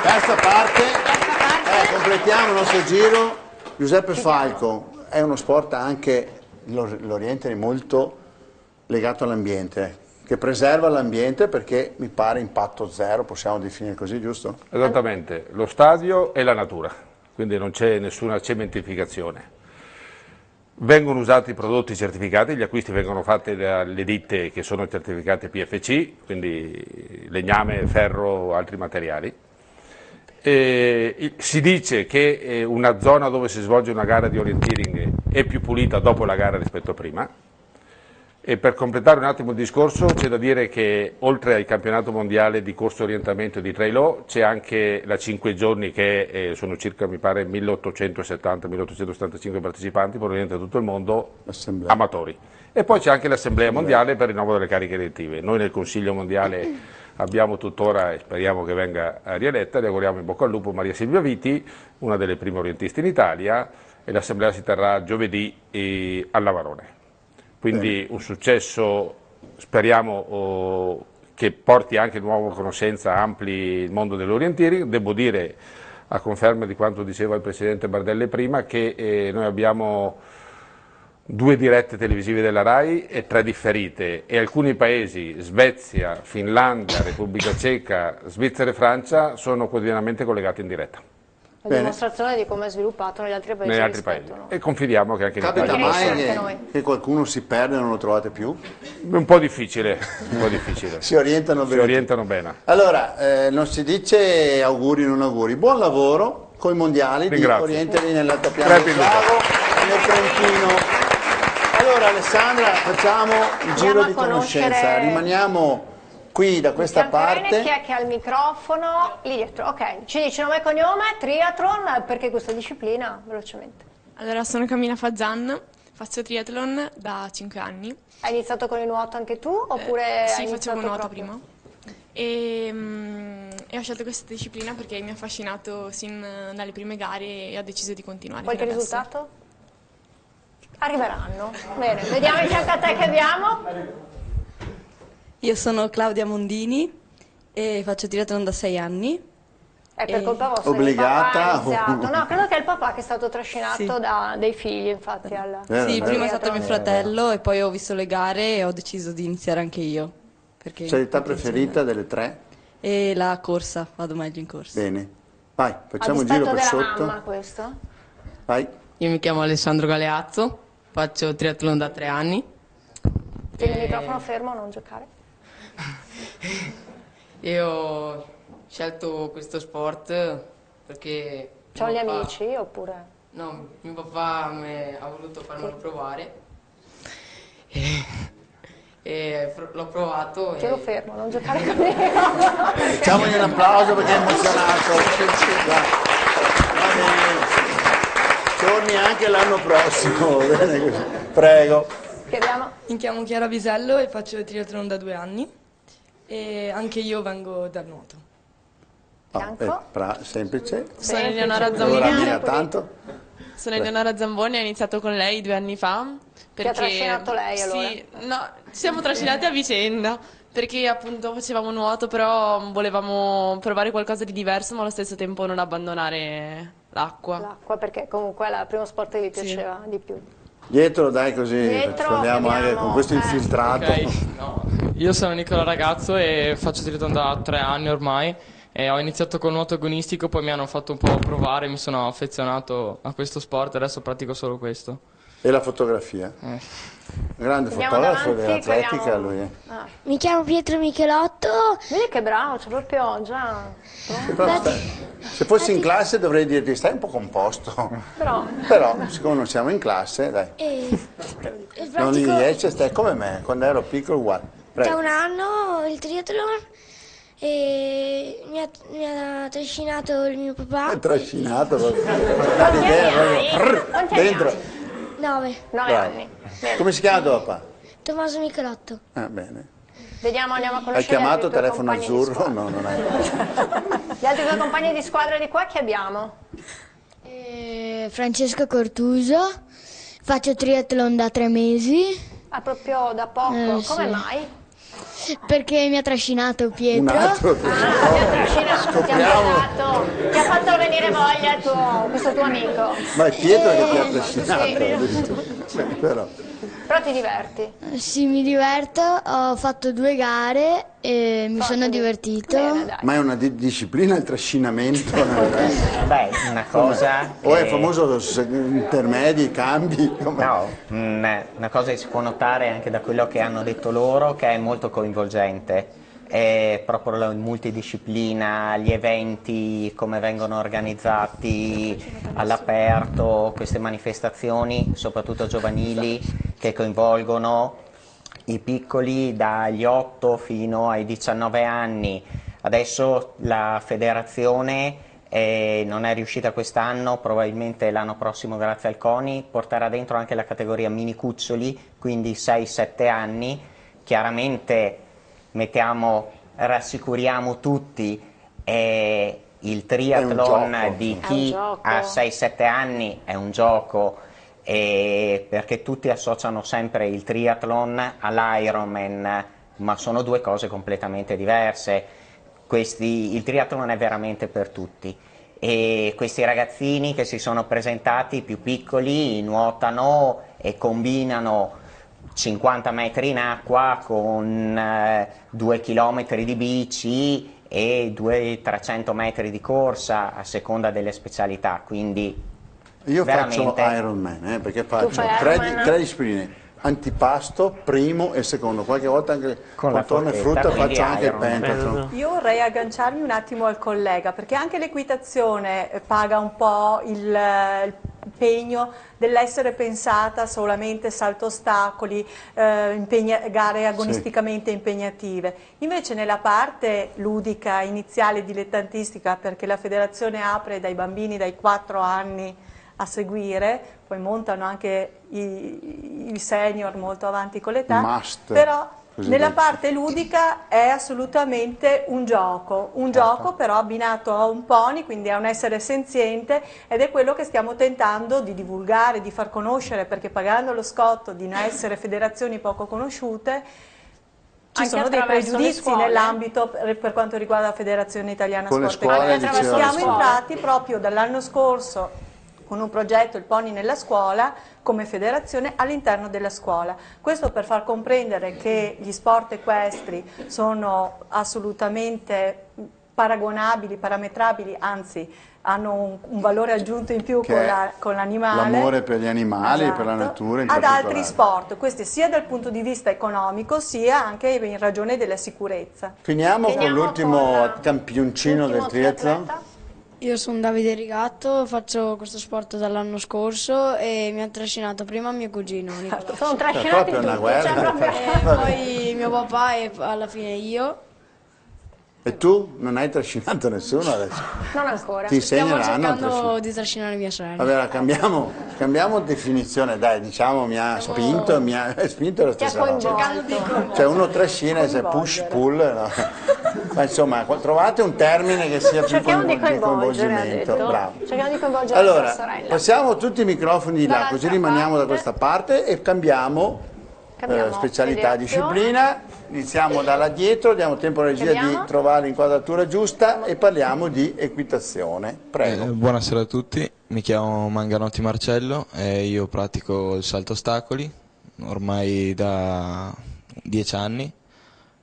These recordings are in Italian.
Terza parte. Completiamo il nostro giro. Giuseppe Falco, è uno sport anche l'orientering molto legato all'ambiente, che preserva l'ambiente perché mi pare impatto zero, possiamo definire così, giusto? Esattamente, lo stadio e la natura, quindi non c'è nessuna cementificazione. Vengono usati prodotti certificati, gli acquisti vengono fatti dalle ditte che sono certificate PFC, quindi legname, ferro, altri materiali. Si dice che una zona dove si svolge una gara di orienteering è più pulita dopo la gara rispetto a prima. E per completare un attimo il discorso c'è da dire che oltre al campionato mondiale di corso orientamento e di trail c'è anche la 5 giorni che sono circa mi pare 1870-1875 partecipanti provenienti da tutto il mondo, amatori. E poi c'è anche l'assemblea mondiale per il rinnovo delle cariche elettive. Noi nel Consiglio mondiale abbiamo tuttora, e speriamo che venga rieletta, le auguriamo in bocca al lupo, Maria Silvia Viti, una delle prime orientiste in Italia, e l'assemblea si terrà giovedì a Lavarone. Quindi un successo, speriamo, che porti anche nuova conoscenza, ampli il mondo dell'orienteering. Devo dire, a conferma di quanto diceva il Presidente Bardelli prima, che noi abbiamo 2 dirette televisive della RAI e 3 differite, e alcuni paesi, Svezia, Finlandia, Repubblica Ceca, Svizzera e Francia, sono quotidianamente collegati in diretta. La dimostrazione di come è sviluppato negli altri paesi. E confidiamo che anche in Italia. Capita mai che qualcuno si perde e non lo trovate più? Un po' difficile, Si orientano bene. Allora, non si dice auguri non auguri. Buon lavoro con i mondiali di orientering nell'altopiano del Lago nel Trentino. Allora Alessandra, facciamo il giro di conoscenza. Rimaniamo qui da questa parte. Chi è che ha il microfono? Lì dietro, ok. Ci dice nome e cognome, triathlon, perché questa disciplina? Velocemente. Allora, sono Camilla Fazzan, faccio triathlon da 5 anni. Hai iniziato con il nuoto anche tu? Oppure sì, facevo nuoto prima. E ho scelto questa disciplina perché mi ha affascinato sin dalle prime gare e ho deciso di continuare. Qualche risultato? Arriveranno. Bene, vediamo in fianco a te che abbiamo. Io sono Claudia Mondini e faccio triathlon da 6 anni. È per colpa vostra. Obbligata? No, credo che è il papà che è stato trascinato dai figli, infatti. Sì, prima è stato mio fratello e poi ho visto le gare e ho deciso di iniziare anche io. Specialità preferita delle 3? E la corsa, vado meglio in corsa. Bene, vai, facciamo un giro per sotto. Mamma, questo? Vai. Io mi chiamo Alessandro Galeazzo, faccio triathlon da 3 anni. Tieni il microfono fermo, non giocare. Io ho scelto questo sport perché... C'ho gli amici oppure? No, mio papà ha voluto farmelo provare e l'ho provato. Te lo fermo, non giocare con me. Facciamogli un applauso perché è emozionato. Va bene. Torni anche l'anno prossimo. Prego. Mi chiamo Chiara Bisello e faccio triathlon da 2 anni. E anche io vengo dal nuoto. Semplice. Sono Eleonora Zamboni. Sono Eleonora Zamboni, ho iniziato con lei 2 anni fa. Ti ha trascinato lei allora? Sì, no, ci siamo trascinati a vicenda. Perché appunto facevamo nuoto, però volevamo provare qualcosa di diverso, ma allo stesso tempo non abbandonare l'acqua. L'acqua, perché comunque è il primo sport che vi piaceva di più. Dietro dai così parliamo anche con questo infiltrato. Okay. No. Io sono Nicola Ragazzo e faccio triathlon da 3 anni ormai e ho iniziato con nuoto agonistico, poi mi hanno fatto un po' provare, mi sono affezionato a questo sport e adesso pratico solo questo. E la fotografia? Grande fotografo dell'atletica lui. Mi chiamo Pietro Michelotto. Vedi che bravo, c'è proprio già... Se fossi in classe dovrei dirti stai un po' composto. Però siccome non siamo in classe, dai. Non gli riesce, stai come me, quando ero piccolo uguale. Da 1 anno il triathlon e mi ha trascinato il mio papà. Trascinato proprio. Dentro. 9 anni. Come si chiama tuo papà? Tommaso Michelotto. Bene. Vediamo, andiamo a conoscere. Hai chiamato telefono azzurro? No, non hai. Gli altri 2 compagni di squadra di qua che abbiamo? Francesco Cortuso, faccio triathlon da 3 mesi. Proprio da poco, come sì. mai? Perché mi ha trascinato Pietro. Un altro Ti ha fatto venire voglia questo tuo amico. Ma è Pietro che ti ha trascinato. Sì. Però ti diverti. Sì, mi diverto, ho fatto 2 gare e mi sono divertito. Bene, dai. ma è una disciplina il trascinamento? Beh, una cosa O è che- famoso intermedi, cambi? Come? No, una cosa che si può notare anche da quello che hanno detto loro, che è molto coinvolgente. È proprio la multidisciplina, gli eventi, come vengono organizzati all'aperto, queste manifestazioni, soprattutto giovanili, che coinvolgono i piccoli dagli 8 fino ai 19 anni. Adesso la federazione non è riuscita quest'anno, probabilmente l'anno prossimo grazie al CONI porterà dentro anche la categoria mini cuccioli, quindi 6-7 anni. Chiaramente rassicuriamo tutti, il triathlon di chi ha 6-7 anni è un gioco, perché tutti associano sempre il triathlon all'Ironman, ma sono 2 cose completamente diverse. Il triathlon è veramente per tutti e questi ragazzini che si sono presentati più piccoli nuotano e combinano 50 metri in acqua con 2 chilometri di bici e 200-300 metri di corsa a seconda delle specialità, quindi Io veramente... faccio Ironman, perché faccio fai 3 Ironman? discipline: antipasto, primo e secondo, qualche volta anche Con la contorno e forchetta, frutta quindi faccio anche il Ironman. pentathlon. Io vorrei agganciarmi un attimo al collega, perché anche l'equitazione paga un po' l'impegno dell'essere pensata solamente salto ostacoli, gare agonisticamente impegnative. Invece nella parte ludica, iniziale, dilettantistica, perché la federazione apre dai bambini dai 4 anni a seguire, poi montano anche i senior molto avanti con l'età, Master, però così nella detto. parte ludica è assolutamente un gioco però abbinato a un pony, quindi a un essere senziente, ed è quello che stiamo tentando di divulgare, di far conoscere, perché pagando lo scotto di non essere federazioni poco conosciute ci Anche sono dei attraverso le pregiudizi scuole. nell'ambito per quanto riguarda la Federazione Italiana Con le Sport scuole, Equino. diceva. Siamo le scuole. entrati proprio dall'anno scorso con un progetto, il Pony nella scuola, come federazione all'interno della scuola. Questo per far comprendere che gli sport equestri sono assolutamente paragonabili, parametrabili, anzi hanno un valore aggiunto in più Che è con l'animale. l'amore per gli animali e per la Esatto. natura in ad particolare. altri sport, questi sia dal punto di vista economico sia anche in ragione della sicurezza. Finiamo con l'ultimo con campioncino del l'ultimo triathlon. triatleta. Io sono Davide Rigatto, faccio questo sport dall'anno scorso e mi ha trascinato prima mio cugino Nicola. Sono È trascinati proprio una tutti, guerra. cioè proprio... E poi mio papà e alla fine io. E tu non hai trascinato nessuno adesso? Non ancora. Ti Stiamo insegneranno a cercando trascinare. di trascinare mia sorella. Vabbè, cambiamo definizione, dai, diciamo mi ha spinto è la Ti ha stessa roba. coinvolto. Cioè uno trascina e se push pull, no? Ma insomma, trovate un termine che sia più Cerchiamo di coinvolgere, ha coinvolgimento. detto. Bravo. Cerchiamo di coinvolgere la tua Allora, sorella. passiamo tutti i microfoni di là, Dall'altra così rimaniamo da parte. questa parte e cambiamo specialità, federazione. disciplina. Iniziamo dalla dietro, diamo tempo alla regia Vediamo. di trovare l'inquadratura giusta e parliamo di equitazione. Prego. Buonasera a tutti, mi chiamo Manganotti Marcello e io pratico il salto ostacoli ormai da 10 anni.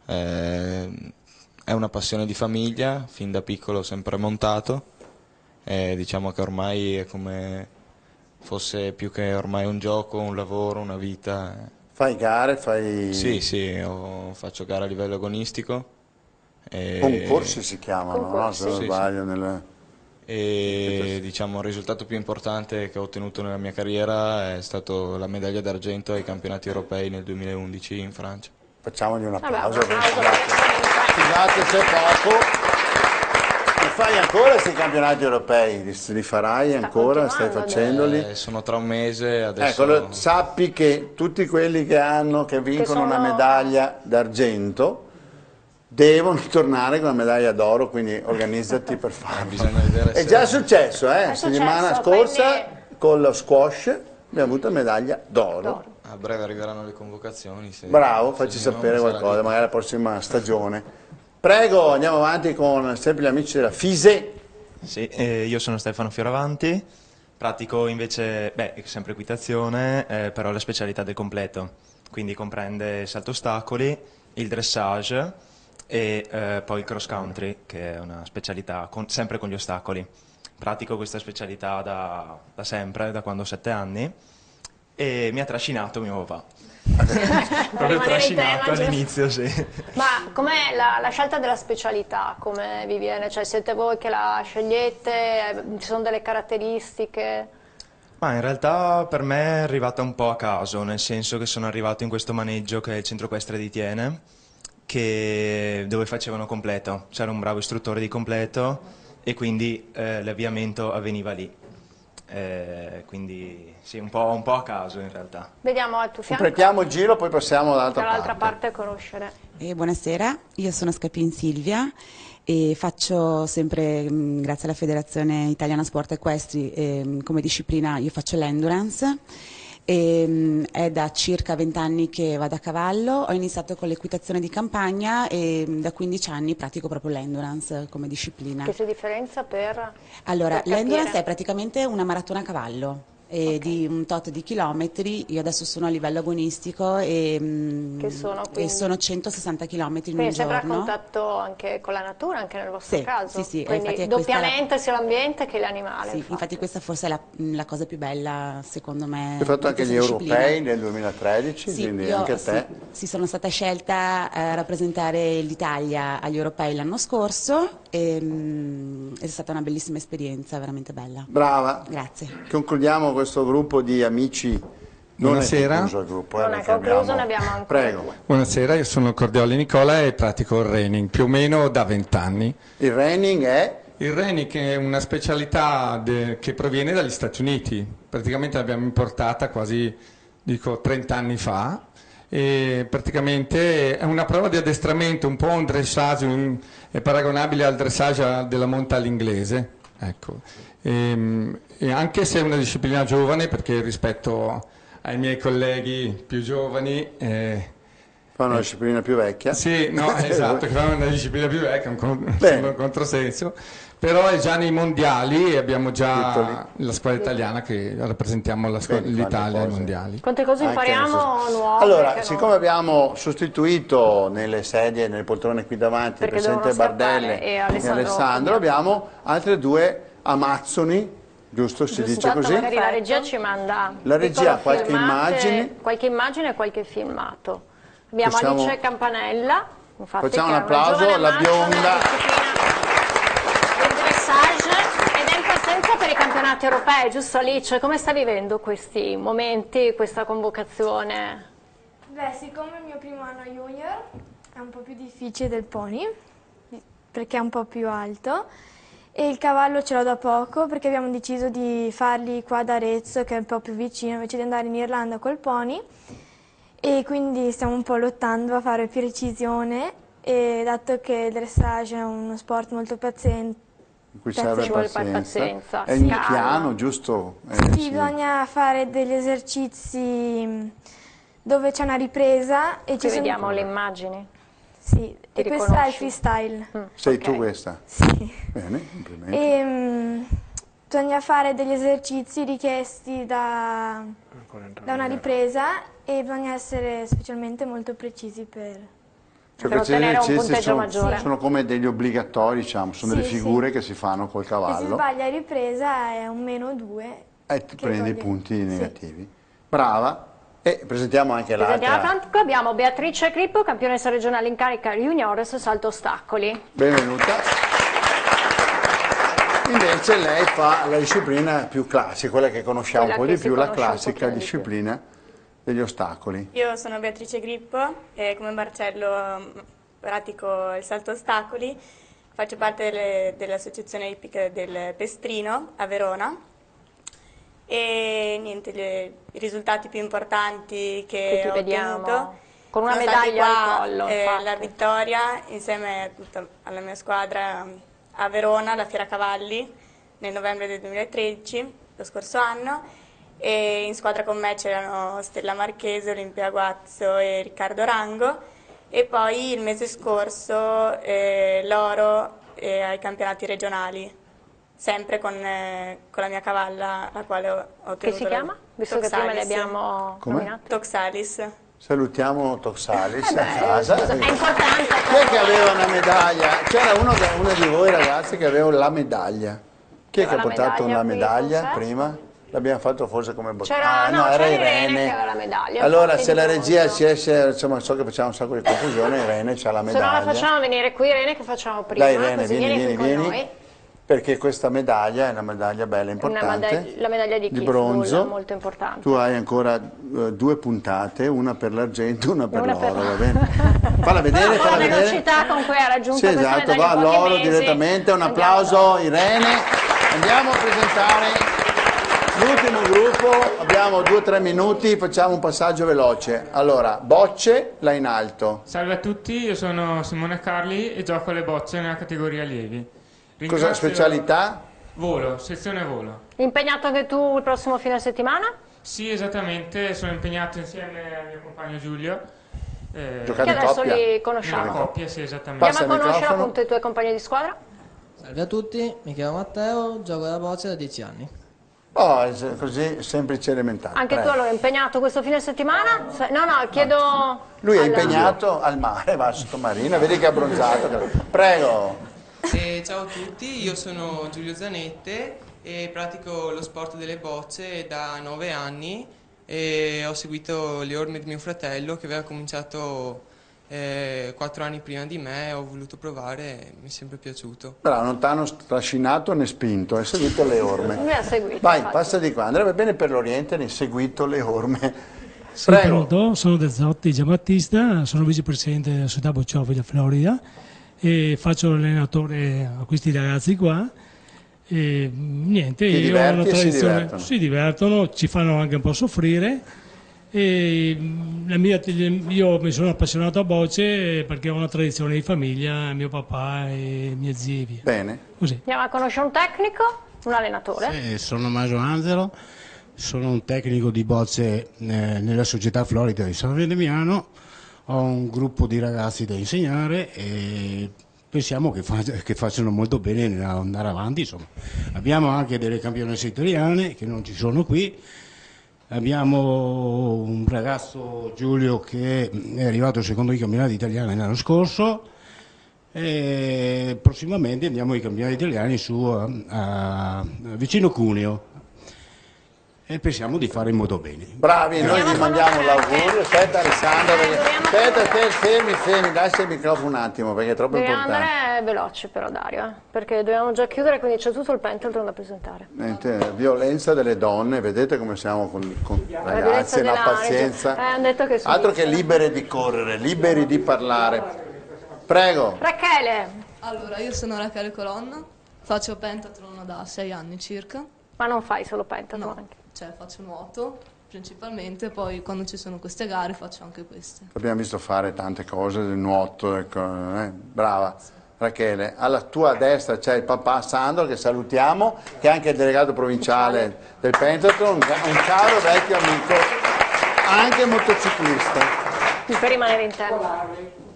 È una passione di famiglia, fin da piccolo ho sempre montato e diciamo che ormai è come fosse più che ormai un gioco, un lavoro, una vita. Fai gare, fai... Sì, faccio gare a livello agonistico. Concorsi si chiamano, Concorsi. no? Se non Sì, sbaglio. Nel... E diciamo il risultato più importante che ho ottenuto nella mia carriera è stato la medaglia d'argento ai campionati europei nel 2011 in Francia. Facciamogli un applauso. Vabbè, un applauso. Scusate se è poco. Li fai ancora questi campionati europei? Li farai ancora? Stai continuando, facendoli? Sono tra un mese, adesso Ecco, sappi che tutti quelli che vincono una medaglia d'argento devono tornare con la medaglia d'oro, quindi organizzati per farlo. bisogna vedere È se... già successo, È settimana successo, scorsa quindi- con lo squash abbiamo avuto medaglia d'oro. A breve arriveranno le convocazioni. Bravo, facci sapere qualcosa, magari la prossima stagione. Prego, andiamo avanti con sempre gli amici della FISE. Sì, io sono Stefano Fioravanti, pratico invece, sempre equitazione, però la specialità del completo, quindi comprende salto ostacoli, il dressage e poi il cross country, che è una specialità sempre con gli ostacoli. Pratico questa specialità da sempre, da quando ho 7 anni, e mi ha trascinato mio papà. Proprio trascinato all'inizio, sì. Ma com'è la scelta della specialità? Come vi viene? Cioè, siete voi che la scegliete? Ci sono delle caratteristiche? Ma in realtà per me è arrivata un po' a caso, nel senso che sono arrivato in questo maneggio che è il Centro Equestre di Thiene, dove facevano completo. C'era un bravo istruttore di completo e quindi l'avviamento avveniva lì. Quindi sì, un po' a caso in realtà. Vediamo al tuo fianco. Completiamo il giro, poi passiamo dall'altra parte a conoscere. Buonasera, io sono Scapin Silvia e faccio sempre, grazie alla Federazione Italiana Sport Equestri, come disciplina io faccio l'endurance. È da circa 20 anni che vado a cavallo, ho iniziato con l'equitazione di campagna e da 15 anni pratico proprio l'endurance come disciplina. Che si differenzia per? Allora, per l'endurance è praticamente una maratona a cavallo. Di un tot di chilometri. Io adesso sono a livello agonistico e sono 160 chilometri in un quindi sempre giorno. a contatto anche con la natura, anche nel vostro caso. Sì, quindi doppiamente sia l'ambiente che l'animale. Sì, infatti questa forse è la cosa più bella secondo me. Hai fatto anche gli europei nel 2013, sì, quindi anche te. Sì, sono stata scelta a rappresentare l'Italia agli europei l'anno scorso e è stata una bellissima esperienza, veramente bella. Brava. Grazie. Concludiamo questo gruppo di amici. Buonasera. Non è concluso il gruppo, non è concluso, ne abbiamo ancora. Prego. Buonasera, io sono Cordioli Nicola e pratico il reining più o meno da 20 anni. Il reining è? Il reining è una specialità che proviene dagli Stati Uniti, praticamente l'abbiamo importata quasi 30 anni fa e praticamente è una prova di addestramento, un po' un dressage, è paragonabile al dressage della monta all'inglese. Ecco. E anche se è una disciplina giovane, perché rispetto ai miei colleghi più giovani fanno una disciplina più vecchia. Sì, no, esatto, che fanno una disciplina più vecchia, un controsenso, però è già nei mondiali e abbiamo già la squadra italiana che rappresentiamo l'Italia ai mondiali. Quante cose impariamo nuove? Allora, siccome abbiamo sostituito nelle sedie, nelle poltrone qui davanti il presidente Bardelle e Alessandro, abbiamo altre due amazzoni, giusto? Si dice così? Magari la regia ci manda qualche immagine e qualche filmato. Abbiamo Alice Campanella, infatti, facciamo un applauso alla bionda. Il dressage ed è in partenza per i campionati europei, giusto Alice? Come sta vivendo questi momenti, questa convocazione? Beh, siccome è il mio primo anno junior è un po' più difficile del pony, perché è un po' più alto. E il cavallo ce l'ho da poco perché abbiamo deciso di farli qua ad Arezzo, che è un po' più vicino, invece di andare in Irlanda col pony. E quindi stiamo un po' lottando a fare precisione, e dato che il dressage è uno sport molto paziente. In cui serve pazienza. È sì. piano, giusto? Sì, bisogna fare degli esercizi dove c'è una ripresa. E ci vediamo le immagini. Sì, e questa è il freestyle. Sei tu questa? Sì. Bene, complimenti. Bisogna fare degli esercizi richiesti da una ripresa e bisogna essere specialmente molto precisi per ottenere un punteggio maggiore. Sono come degli obbligatori, diciamo, sono delle figure che si fanno col cavallo. Se si sbaglia in ripresa è un -2. E ti prendi i punti negativi. Brava. E presentiamo anche l'altra. Abbiamo Beatrice Crippo, campionessa regionale in carica juniores salto ostacoli. Benvenuta. Invece lei fa la disciplina più classica, quella che conosciamo un po' di più, la classica disciplina degli ostacoli. Io sono Beatrice Grippo e come Marcello pratico il salto ostacoli, faccio parte dell'associazione ippica del Pestrino a Verona e niente, i risultati più importanti che ho ottenuto con una medaglia al collo, la vittoria insieme alla mia squadra a Verona, alla Fiera Cavalli, nel novembre del 2013, lo scorso anno, e in squadra con me c'erano Stella Marchese, Olimpia Guazzo e Riccardo Rango, e poi il mese scorso l'oro ai campionati regionali, sempre con la mia cavalla, la quale ho ottenuto. Che si chiama? Visto che prima le abbiamo nominate. Toxalis. Salutiamo Toxalis a casa. È importante. Chi è che aveva una medaglia? C'era uno di voi ragazzi che aveva la medaglia. Chi è che ha portato una medaglia prima? L'abbiamo fatto forse come C'era era Irene che aveva la medaglia. Allora se la regia ci esce, insomma so che facciamo un sacco di confusione, Irene c'ha la medaglia. Se no la facciamo venire qui Irene che facciamo prima. Dai Irene, così vieni. con noi. Perché questa medaglia è una medaglia bella, importante, la medaglia di bronzo, molto importante. Tu hai ancora 2 puntate, una per l'argento, una per l'oro, va bene? Falla vedere, falla vedere. La velocità con cui ha raggiunto questa esatto, medaglia va all'oro direttamente, un applauso Irene. Andiamo a presentare l'ultimo gruppo, abbiamo 2-3 minuti, facciamo un passaggio veloce. Allora, bocce, là in alto. Salve a tutti, io sono Simone Carli e gioco alle bocce nella categoria allievi. Cosa specialità? Volo, sezione volo. Impegnato anche tu il prossimo fine settimana? Sì, esattamente, sono impegnato insieme al mio compagno Giulio. Che adesso li conosciamo. In coppia, sì, esattamente. Andiamo a conoscere appunto i tuoi compagni di squadra. Salve a tutti, mi chiamo Matteo, gioco alla boccia da 10 anni. Oh, è così semplice e elementare. Anche tu allora impegnato questo fine settimana? No, chiedo... Lui è impegnato al mare, va sottomarina, vedi che è abbronzato. Prego. Ciao a tutti, io sono Giulio Zanette e pratico lo sport delle bocce da 9 anni e ho seguito le orme di mio fratello che aveva cominciato 4 anni prima di me, ho voluto provare e mi è sempre piaciuto. Bravo, non ti hanno trascinato né spinto, hai seguito le orme. Lui ha seguito. Vai, passa di qua, andrebbe bene per l'Oriente, ne hai seguito le orme. Sì, pronto, sono De Zotti Giambattista, sono vicepresidente della società Bocciofila Florida e faccio l'allenatore a questi ragazzi qua e niente, io ho una tradizione, si divertono, ci fanno anche un po' soffrire e io mi sono appassionato a bocce perché ho una tradizione di famiglia, mio papà e miei zii. Bene. Così. Andiamo a conoscere un tecnico, un allenatore. Sì, sono Maso Angelo, sono un tecnico di bocce nella società Florida di San Vendemiano. Ho un gruppo di ragazzi da insegnare e pensiamo che facciano molto bene nell'andare avanti. Insomma. Abbiamo anche delle campionesse italiane che non ci sono qui. Abbiamo un ragazzo, Giulio, che è arrivato secondo i campionati italiani l'anno scorso e prossimamente andiamo ai campionati italiani vicino Cuneo. E pensiamo di fare molto bene. Bravi, noi vi mandiamo l'augurio. Aspetta Alessandro, aspetta, fermi, lascia il microfono un attimo perché è troppo importante. Dobbiamo andare veloce però Dario, perché dobbiamo già chiudere, quindi c'è tutto il pentathlon da presentare. Violenza delle donne, vedete come siamo con ragazzi, la pazienza. Hanno detto che altro che libere di correre, liberi di parlare. Prego. Rachele. Allora, io sono Rachele Colonna, faccio pentathlon da 6 anni circa. Ma non fai solo pentathlon? No. Cioè faccio nuoto principalmente, poi quando ci sono queste gare faccio anche queste. Abbiamo visto fare tante cose del nuoto, brava. Rachele, alla tua destra c'è il papà Sandro che salutiamo, che è anche il delegato provinciale del pentathlon, un caro vecchio amico, anche motociclista. Per rimanere in tema.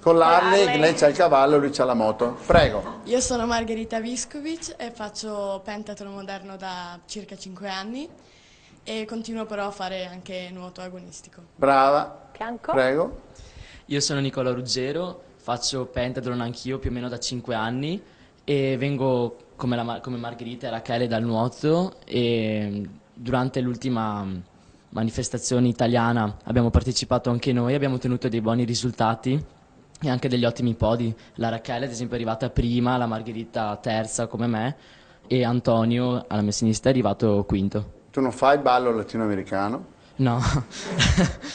Con l'Harley, lei c'ha il cavallo, lui c'ha la moto. Prego. Io sono Margherita Viscovic e faccio pentathlon moderno da circa 5 anni. E continuo però a fare anche nuoto agonistico. Brava. Fianco. Prego. Io sono Nicola Ruggero, faccio pentathlon anch'io più o meno da 5 anni e vengo come Margherita e Rachele dal nuoto e durante l'ultima manifestazione italiana abbiamo partecipato anche noi, abbiamo ottenuto dei buoni risultati e anche degli ottimi podi. La Rachele ad esempio è arrivata prima, la Margherita terza come me e Antonio alla mia sinistra è arrivato quinto. Tu non fai il ballo latinoamericano? No.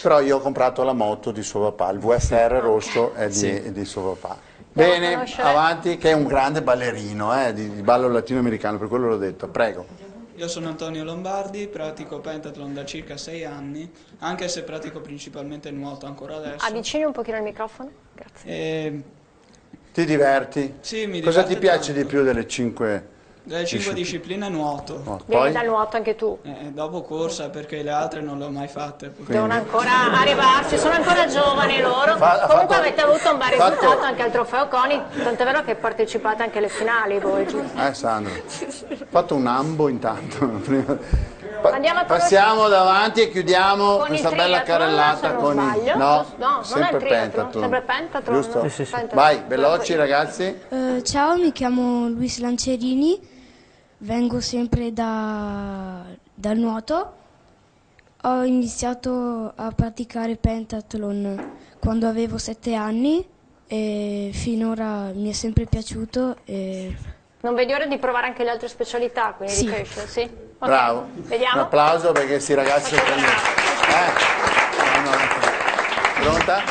Però io ho comprato la moto di suo papà, il VFR rosso è di suo papà. Bene, avanti, che è un grande ballerino di ballo latinoamericano, per quello l'ho detto. Prego. Io sono Antonio Lombardi, pratico pentathlon da circa 6 anni, anche se pratico principalmente nuoto ancora adesso. Avvicini un pochino il microfono, grazie. Ti diverti? Sì, mi Cosa diverte ti piace tanto. di più delle 5 Delle 5 discipline nuoto. Vieni dal nuoto anche tu. Dopo corsa, perché le altre non le ho mai fatte. Devono ancora arrivarci, sono ancora giovani loro. Comunque avete avuto un bel risultato anche al trofeo CONI, tant'è vero che partecipate anche alle finali voi, giusto? Sandro, ho fatto un ambo intanto. Passiamo davanti e chiudiamo con questa il bella carrellata con sbaglio. No, non è il triathlon, sempre pentathlon. Giusto? Sì. Vai, veloci ragazzi. Ciao, mi chiamo Luis Lancerini, vengo sempre dal nuoto. Ho iniziato a praticare pentathlon quando avevo 7 anni e finora mi è sempre piaciuto. Non vedi ora di provare anche le altre specialità, quindi Sì. di crescere, sì? Okay. Bravo. Vediamo. Un applauso perché questi ragazzi sono pronta?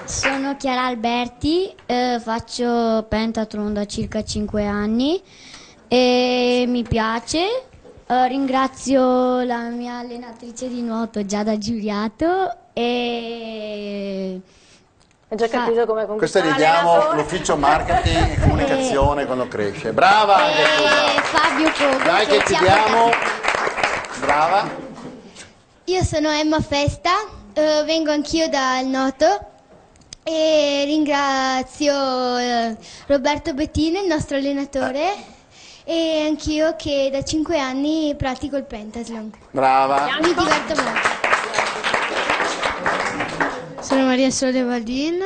Sono Chiara Alberti, faccio pentathlon da circa 5 anni e mi piace. Ringrazio la mia allenatrice di nuoto Giada Giuliato e... Hai già capito come Questo conquistare gli diamo l'allenatore? l'ufficio marketing e comunicazione quando cresce. Brava! Fabio Cogo. Dai che ti diamo. Brava. Io sono Emma Festa, vengo anch'io dal nuoto e ringrazio Roberto Bettino, il nostro allenatore, e anch'io che da 5 anni pratico il pentathlon. Brava. Mi diverto molto. Sono Maria Sole Valdin.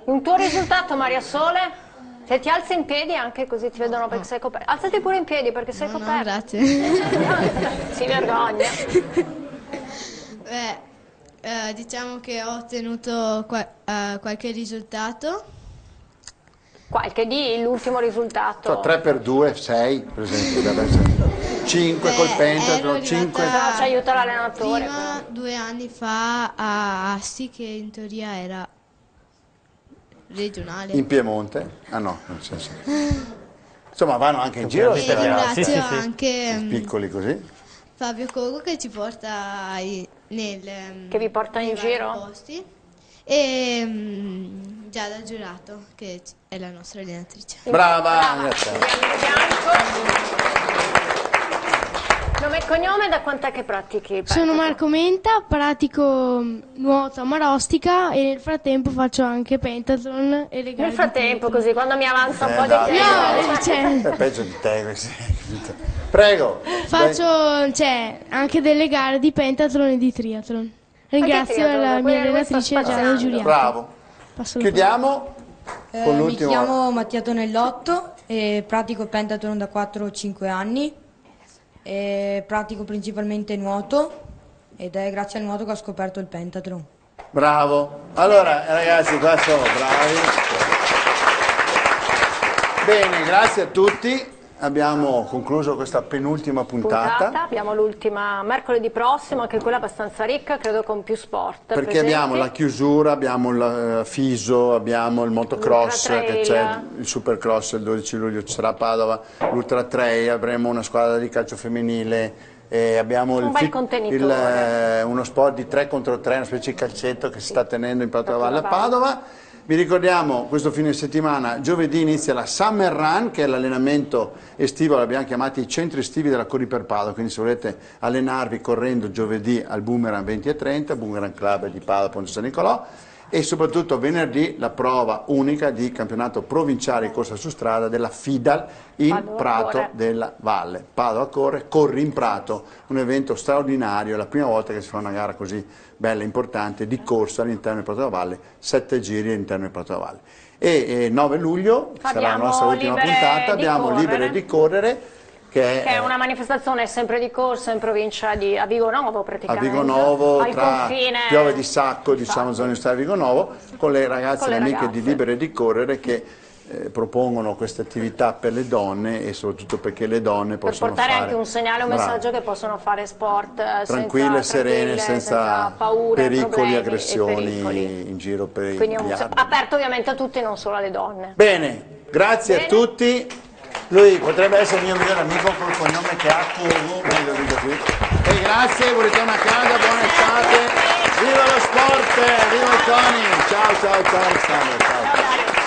Un tuo risultato, Maria Sole? Se ti alzi in piedi anche così ti vedono perché sei coperta. Alzati pure in piedi perché sei coperta. No, grazie. Si vergogna. Diciamo che ho ottenuto qualche risultato. Qualche di l'ultimo risultato. 3x2, 6 per esempio. Deve essere 5 col pentathlon, 5. Ci aiuta l'allenatore. Prima, 2 anni fa a Asti, che in teoria era regionale. In Piemonte? Ah no, nel senso. Insomma vanno anche in giro. E ringrazio anche Piccoli così. Fabio Cogo che ci porta che vi porta in giro? Posti. E Giada Giurato che è la nostra allenatrice. Brava. Nome e cognome, da quant'è che pratichi? Sono Marco Menta, pratico nuoto a Marostica e nel frattempo faccio anche pentathlon e le gare. Nel frattempo, così, quando mi avanza un po' di dai, tempo. È peggio di te questi. Prego. Faccio anche delle gare di pentathlon e di triathlon. Ringrazio la mia allenatrice Giada Giuliano. Bravo. Chiudiamo con l'ultimo. Mi chiamo Mattia Tonellotto e pratico pentathlon da 4 o 5 anni. E pratico principalmente nuoto ed è grazie al nuoto che ho scoperto il pentathlon. Bravo. Allora ragazzi, qua sono bravi. Bene, grazie a tutti. Abbiamo concluso questa penultima puntata. Abbiamo l'ultima mercoledì prossimo, anche quella abbastanza ricca, credo con più sport. Perché presenti. abbiamo la chiusura, abbiamo il FISO, abbiamo il motocross, che c'è il supercross il 12 luglio, ci sarà a Padova, l'Ultra Trail, avremo una squadra di calcio femminile, abbiamo uno sport di 3 contro 3, una specie di calcetto che si sta tenendo in Prato della Valle a Padova. Vi ricordiamo, questo fine settimana, giovedì inizia la Summer Run, che è l'allenamento estivo, l'abbiamo chiamati i centri estivi della Corri per Padova, quindi se volete allenarvi correndo giovedì al Boomerang 20:30, Boomerang Club di Padova, Ponte San Nicolò, e soprattutto venerdì la prova unica di campionato provinciale di corsa su strada della FIDAL in Prato della Valle. Padova corre, corri in Prato, un evento straordinario, è la prima volta che si fa una gara così bella e importante di corsa all'interno di Prato della Valle, 7 giri all'interno di Prato della Valle. E 9 luglio sarà la nostra ultima puntata, abbiamo Libere di Correre, che è una manifestazione sempre di corsa in provincia di Vigonovo praticamente. A Vigonovo, al tra confine... Piove di Sacco, diciamo, zona universitaria di Vigonovo, con le ragazze e le amiche di Libere di Correre che propongono queste attività per le donne e soprattutto perché le donne possono portare fare anche un segnale, un messaggio che possono fare sport tranquille, serene, senza paure, pericoli, aggressioni in giro per quindi gli altri. aperto ovviamente a tutti, non solo alle donne. Bene, grazie a tutti. Lui potrebbe essere il mio migliore amico col cognome che ha Cogo, meglio dico qui. E grazie, buon ritorno a casa, buona estate, viva lo sport, viva il CONI, ciao ciao ciao Alessandro, ciao.